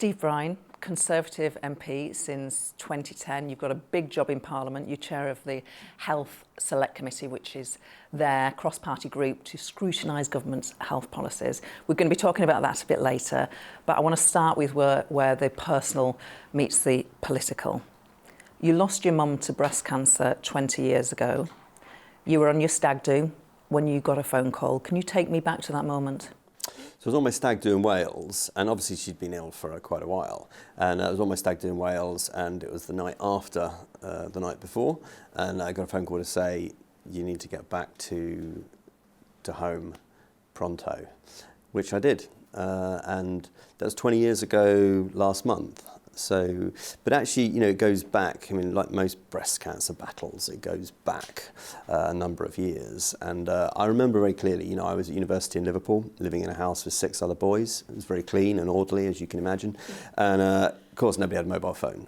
Steve Brine, Conservative MP since 2010. You've got a big job in Parliament. You're chair of the Health Select Committee, which is their cross-party group to scrutinise government's health policies. We're going to be talking about that a bit later, but I want to start with where the personal meets the political. You lost your mum to breast cancer 20 years ago. You were on your stag do when you got a phone call. Can you take me back to that moment? So I was on my stag do in Wales, and obviously she'd been ill for quite a while. And I was on my stag do in Wales, and it was the night after the night before, and I got a phone call to say, you need to get back to home pronto, which I did. And that was 20 years ago last month. So, but actually, you know, it goes back, I mean, like most breast cancer battles, it goes back a number of years. And I remember very clearly, you know, I was at university in Liverpool, living in a house with 6 other boys. It was very clean and orderly, as you can imagine. And of course, nobody had a mobile phone.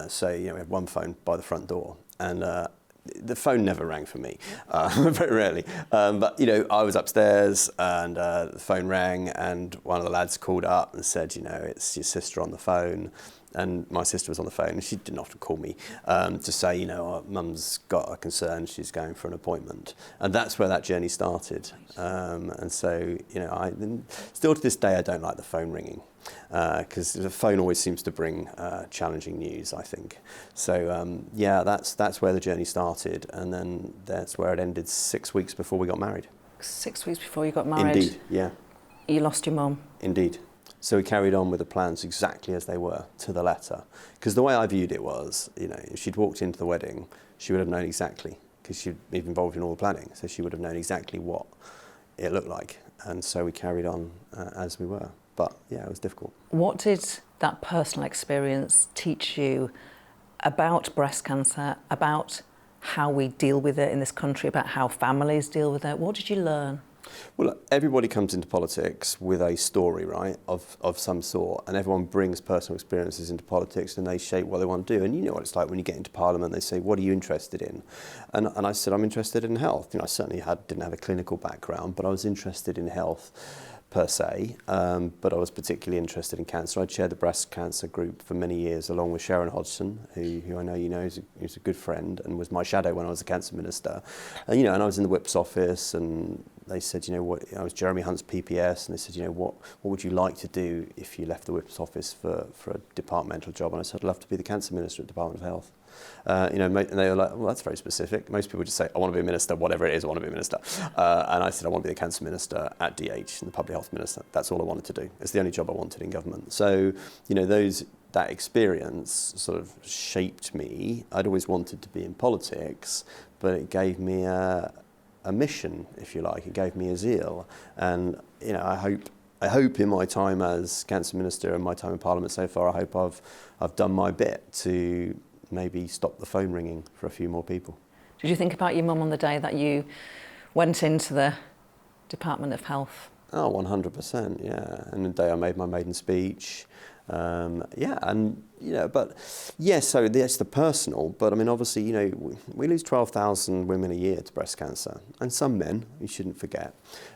So, you know, we had one phone by the front door. And the phone never rang for me, very rarely. But, you know, I was upstairs and the phone rang, and one of the lads called up and said, you know, it's your sister on the phone. And my sister was on the phone, and she didn't often call me to say, you know, Mum's got a concern, she's going for an appointment. And that's where that journey started. And so, you know, still to this day, I don't like the phone ringing, because the phone always seems to bring challenging news, I think. So, yeah, that's where the journey started, and then that's where it ended 6 weeks before we got married. 6 weeks before you got married? Indeed, yeah. You lost your mum? Indeed. So we carried on with the plans exactly as they were, to the letter. Because the way I viewed it was, you know, if she'd walked into the wedding, she would have known exactly, because she'd been involved in all the planning, so she would have known exactly what it looked like. And so we carried on as we were. But yeah, it was difficult. What did that personal experience teach you about breast cancer, about how we deal with it in this country, about how families deal with it? What did you learn? Well, look, everybody comes into politics with a story, right, of some sort, and everyone brings personal experiences into politics and they shape what they want to do. And you know what it's like when you get into Parliament, they say, what are you interested in? And I said, I'm interested in health. You know, I certainly didn't have a clinical background, but I was interested in health per se, but I was particularly interested in cancer. I chaired the breast cancer group for many years, along with Sharon Hodgson, who I know you know is a good friend and was my shadow when I was a cancer minister. And, you know, and I was in the Whip's office, and they said, you know, what, I was Jeremy Hunt's PPS, and they said, you know, what would you like to do if you left the Whip's office for a departmental job? And I said, I'd love to be the cancer minister at the Department of Health. You know, and they were like, well, that's very specific. Most people just say, I want to be a minister, whatever it is, I want to be a minister. And I said, I want to be the cancer minister at DH, and the public health minister. That's all I wanted to do. It's the only job I wanted in government. So, you know, that experience sort of shaped me. I'd always wanted to be in politics, but it gave me a mission, if you like. It gave me a zeal. And, you know, I hope in my time as cancer minister and my time in Parliament so far, I hope I've done my bit to maybe stop the phone ringing for a few more people. Did you think about your mum on the day that you went into the Department of Health? Oh, 100%, yeah. And the day I made my maiden speech, yeah, and, you know, but, yeah, so that's the personal, but, I mean, obviously, you know, we lose 12,000 women a year to breast cancer, and some men, you shouldn't forget.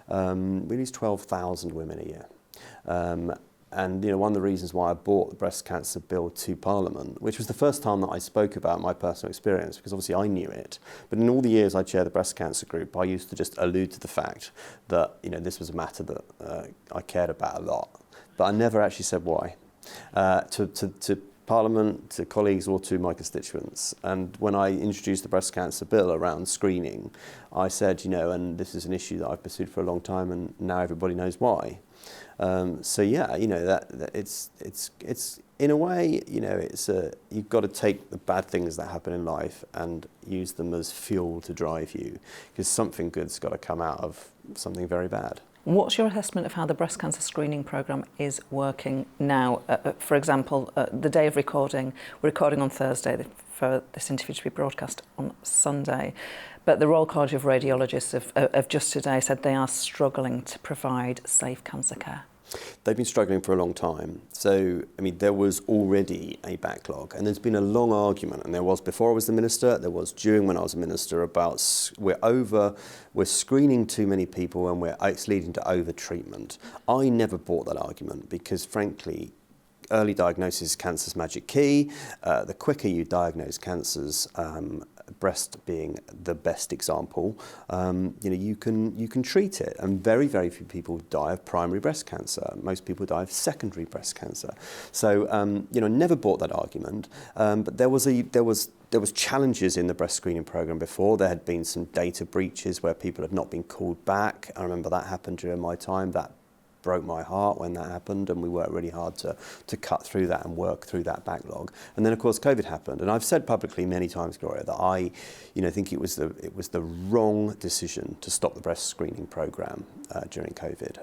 We lose 12,000 women a year. And, you know, one of the reasons why I brought the breast cancer bill to Parliament, which was the first time that I spoke about my personal experience, because obviously I knew it, but in all the years I chaired the breast cancer group, I used to just allude to the fact that, you know, this was a matter that I cared about a lot, but I never actually said why. To Parliament, to colleagues, or to my constituents. And when I introduced the breast cancer bill around screening, I said, you know, and this is an issue that I've pursued for a long time, and now everybody knows why. So yeah, you know, that it's in a way, you know, you've got to take the bad things that happen in life and use them as fuel to drive you, because something good's got to come out of something very bad. What's your assessment of how the breast cancer screening programme is working now? For example, the day of recording, we're recording on Thursday for this interview to be broadcast on Sunday, but the Royal College of Radiologists have just today said they are struggling to provide safe cancer care. They've been struggling for a long time. So, I mean, there was already a backlog, and there's been a long argument, and there was before I was the minister, there was during when I was a minister, about we're screening too many people and it's leading to over-treatment. I never bought that argument because, frankly, early diagnosis, cancer's magic key. The quicker you diagnose cancers, breast being the best example, you can treat it, and very, very few people die of primary breast cancer. Most people die of secondary breast cancer. So never bought that argument, but there was challenges in the breast screening program before. There had been some data breaches where people had not been called back. I remember that happened during my time. That broke my heart when that happened, and we worked really hard to cut through that and work through that backlog. And then of course COVID happened, and I've said publicly many times, Gloria, that I think it was the wrong decision to stop the breast screening program during COVID.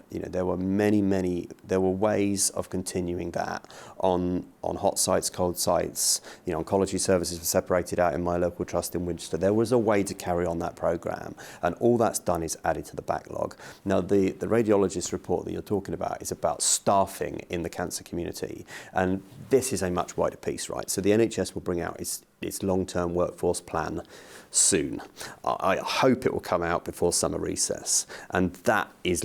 There were ways of continuing that on hot sites, cold sites. Oncology services were separated out in my local trust in Winchester. There was a way to carry on that program, and all that's done is added to the backlog. Now the radiologist report that you're talking about is about staffing in the cancer community, and this is a much wider piece, right? So the NHS will bring out its long-term workforce plan soon. I hope it will come out before summer recess, and that is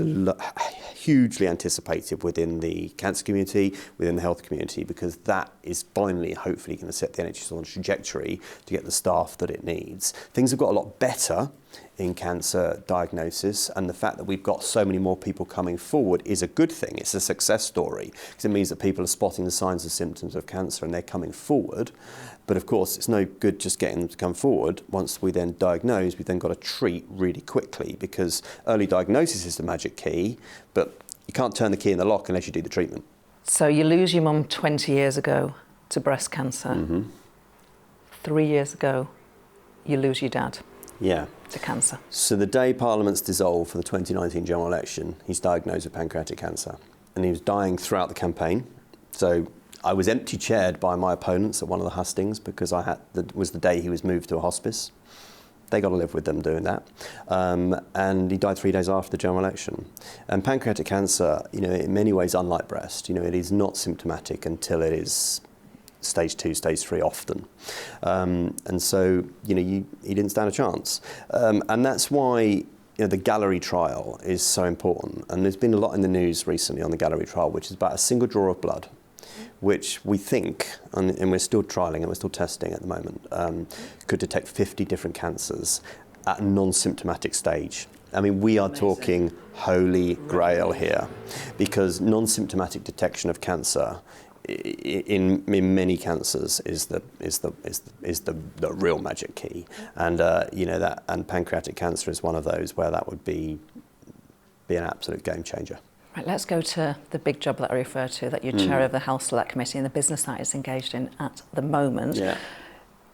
hugely anticipated within the cancer community, within the health community, because that is finally, hopefully, going to set the NHS on a trajectory to get the staff that it needs. Things have got a lot better in cancer diagnosis, and the fact that we've got so many more people coming forward is a good thing. It's a success story, because it means that people are spotting the signs and symptoms of cancer and they're coming forward. But of course, it's no good just getting them to come forward. Once we then diagnose, we've then got to treat really quickly, because early diagnosis is the magic key, but you can't turn the key in the lock unless you do the treatment. So you lose your mum 20 years ago to breast cancer. Mm-hmm. 3 years ago, you lose your dad. Yeah. To cancer. So the day Parliament's dissolved for the 2019 general election, he's diagnosed with pancreatic cancer, and he was dying throughout the campaign. So I was empty chaired by my opponents at one of the hustings, because it was the day he was moved to a hospice. They got to live with them doing that. And he died 3 days after the general election. And pancreatic cancer, in many ways, unlike breast, it is not symptomatic until it is stage 2, stage 3 often. And so, he didn't stand a chance. And that's why the Gallery trial is so important. And there's been a lot in the news recently on the Gallery trial, which is about a single draw of blood, which we think, and we're still trialling and we're still testing at the moment, could detect 50 different cancers at a non-symptomatic stage. I mean, we are talking holy grail here, because non-symptomatic detection of cancer in many cancers is the real magic key, and and pancreatic cancer is one of those where that would be an absolute game changer. Right, let's go to the big job that I referred to, that you're chair of the Health Select Committee and the business that it's engaged in at the moment. Yeah.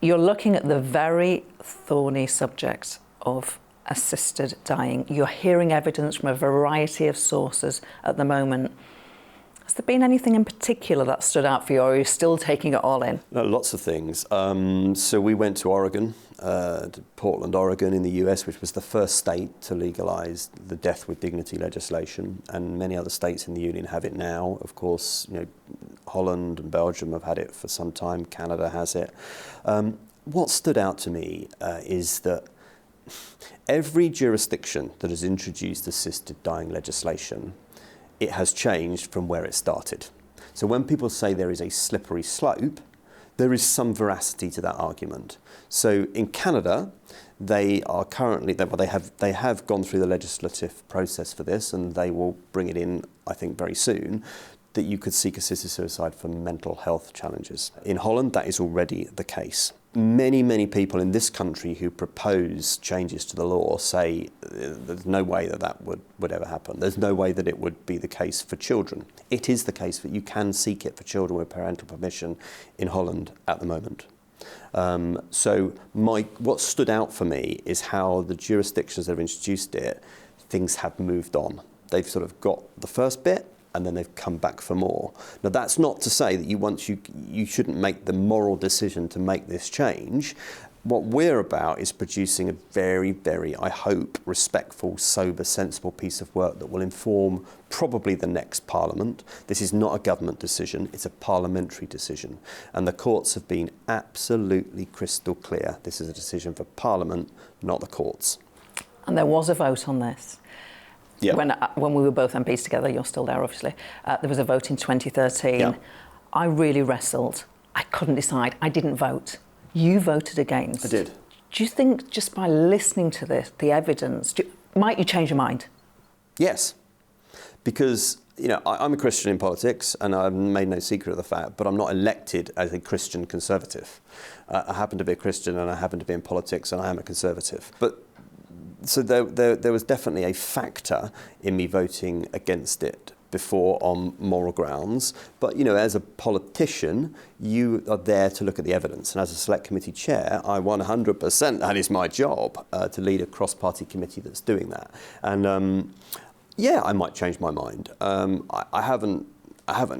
You're looking at the very thorny subject of assisted dying. You're hearing evidence from a variety of sources at the moment. Has there been anything in particular that stood out for you, or are you still taking it all in? No, lots of things. So we went to Oregon, to Portland, Oregon in the US, which was the first state to legalise the death with dignity legislation, and many other states in the Union have it now. Of course, Holland and Belgium have had it for some time. Canada has it. What stood out to me is that every jurisdiction that has introduced assisted dying legislation, it has changed from where it started. So when people say there is a slippery slope, there is some veracity to that argument. So in Canada, they are currently, they have gone through the legislative process for this, and they will bring it in, I think, very soon, that you could seek assisted suicide for mental health challenges. In Holland, that is already the case. Many, many people in this country who propose changes to the law say there's no way that would ever happen. There's no way that it would be the case for children. It is the case that you can seek it for children with parental permission in Holland at the moment. So what stood out for me is how the jurisdictions that have introduced it, things have moved on. They've sort of got the first bit, and then they've come back for more. Now, that's not to say that you shouldn't make the moral decision to make this change. What we're about is producing a very, very, I hope, respectful, sober, sensible piece of work that will inform probably the next Parliament. This is not a government decision, it's a parliamentary decision. And the courts have been absolutely crystal clear. This is a decision for Parliament, not the courts. And there was a vote on this. Yeah. When we were both MPs together, you're still there obviously, there was a vote in 2013. Yeah. I really wrestled. I couldn't decide. I didn't vote. You voted against. I did. Do you think just by listening to the evidence, might you change your mind? Yes, because I'm a Christian in politics, and I've made no secret of the fact, but I'm not elected as a Christian conservative. I happen to be a Christian, and I happen to be in politics, and I am a conservative. But so there was definitely a factor in me voting against it before on moral grounds. But as a politician, you are there to look at the evidence, and as a select committee chair, I 100%, that is my job, to lead a cross-party committee that's doing that. And yeah, I might change my mind. I haven't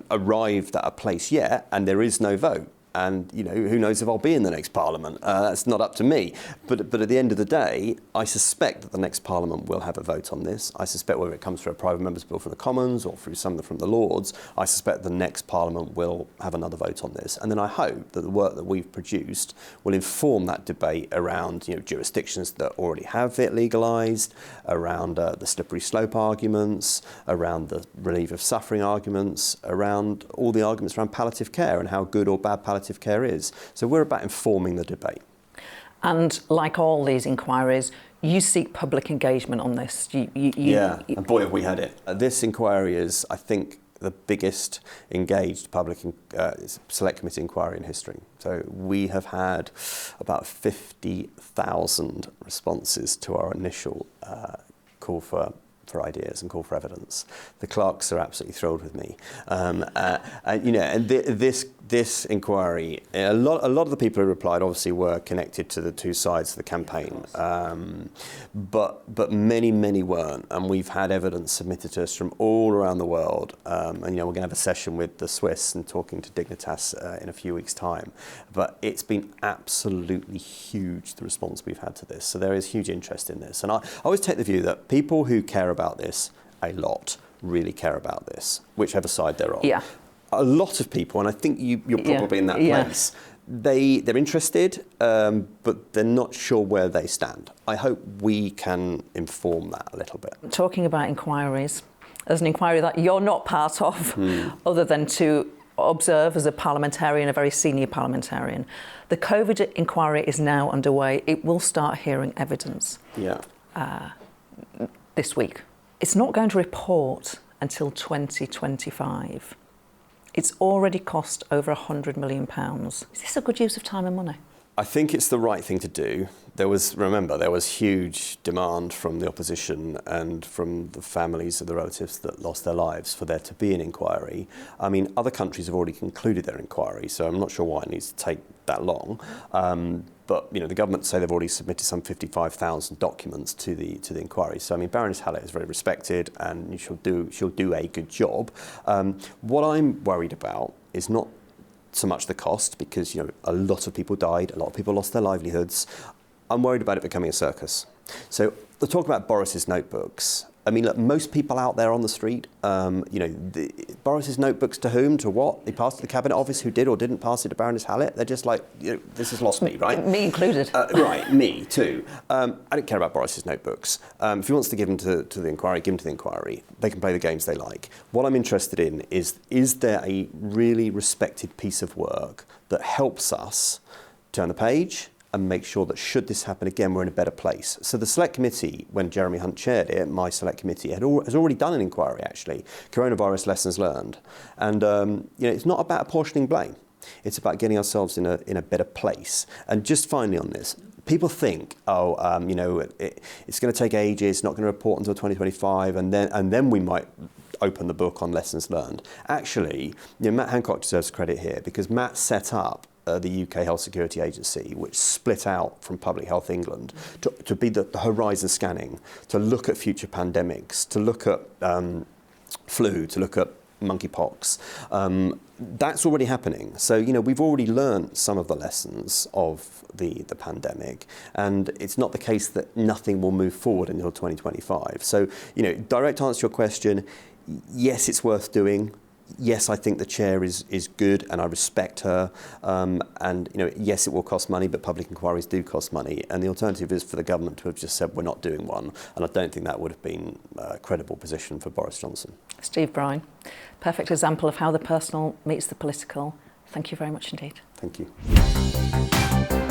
arrived at a place yet, and there is no vote. And who knows if I'll be in the next Parliament? That's not up to me. But at the end of the day, I suspect that the next Parliament will have a vote on this. I suspect whether it comes through a private member's bill from the Commons or through something from the Lords, I suspect the next Parliament will have another vote on this. And then I hope that the work that we've produced will inform that debate around jurisdictions that already have it legalised, around the slippery slope arguments, around the relief of suffering arguments, around all the arguments around palliative care and how good or bad palliative care is. So we're about informing the debate. And like all these inquiries, you seek public engagement on this. And boy, have we had it. This inquiry is, I think, the biggest engaged public select committee inquiry in history. So we have had about 50,000 responses to our initial call for ideas and call for evidence. The clerks are absolutely thrilled with me. And this inquiry, a lot of the people who replied obviously were connected to the two sides of the campaign, but many weren't. And we've had evidence submitted to us from all around the world. And we're going to have a session with the Swiss and talking to Dignitas in a few weeks' time. But it's been absolutely huge, the response we've had to this. So there is huge interest in this. And I always take the view that people who care about this a lot really care about this, whichever side they're on. Yeah. A lot of people, and I think you're probably in that place, they're interested, but they're not sure where they stand. I hope we can inform that a little bit. Talking about inquiries, there's an inquiry that you're not part of, other than to observe as a parliamentarian, a very senior parliamentarian. The COVID inquiry is now underway. It will start hearing evidence this week. It's not going to report until 2025. It's already cost over £100 million. Is this a good use of time and money? I think it's the right thing to do. There was huge demand from the opposition and from the families of the relatives that lost their lives for there to be an inquiry. I mean, other countries have already concluded their inquiry, so I'm not sure why it needs to take that long. But the government say they've already submitted some 55,000 documents to the inquiry. So I mean, Baroness Hallett is very respected, and she'll do a good job. What I'm worried about is not so much the cost, because a lot of people died, a lot of people lost their livelihoods. I'm worried about it becoming a circus. So the talk about Boris's notebooks. I mean, look, most people out there on the street, Boris's notebooks to whom, to what? He passed to the Cabinet Office, who did or didn't pass it to Baroness Hallett. They're just like, this has lost me, right? Me included. Right, me too. I don't care about Boris's notebooks. If he wants to give them to the inquiry, give them to the inquiry. They can play the games they like. What I'm interested in is there a really respected piece of work that helps us turn the page and make sure that should this happen again, we're in a better place. So the Select Committee, when Jeremy Hunt chaired it, my Select Committee, has already done an inquiry, actually, coronavirus lessons learned. And it's not about apportioning blame. It's about getting ourselves in a better place. And just finally on this, people think, it's going to take ages, it's not going to report until 2025, and then we might open the book on lessons learned. Actually, Matt Hancock deserves credit here, because Matt set up the UK Health Security Agency, which split out from Public Health England to be the horizon scanning, to look at future pandemics, to look at flu, to look at monkeypox. That's already happening. So, we've already learned some of the lessons of the pandemic, and it's not the case that nothing will move forward until 2025. So, direct answer to your question, yes, it's worth doing. Yes, I think the chair is good, and I respect her. And yes, it will cost money, but public inquiries do cost money. And the alternative is for the government to have just said we're not doing one. And I don't think that would have been a credible position for Boris Johnson. Steve Brine, perfect example of how the personal meets the political. Thank you very much indeed. Thank you.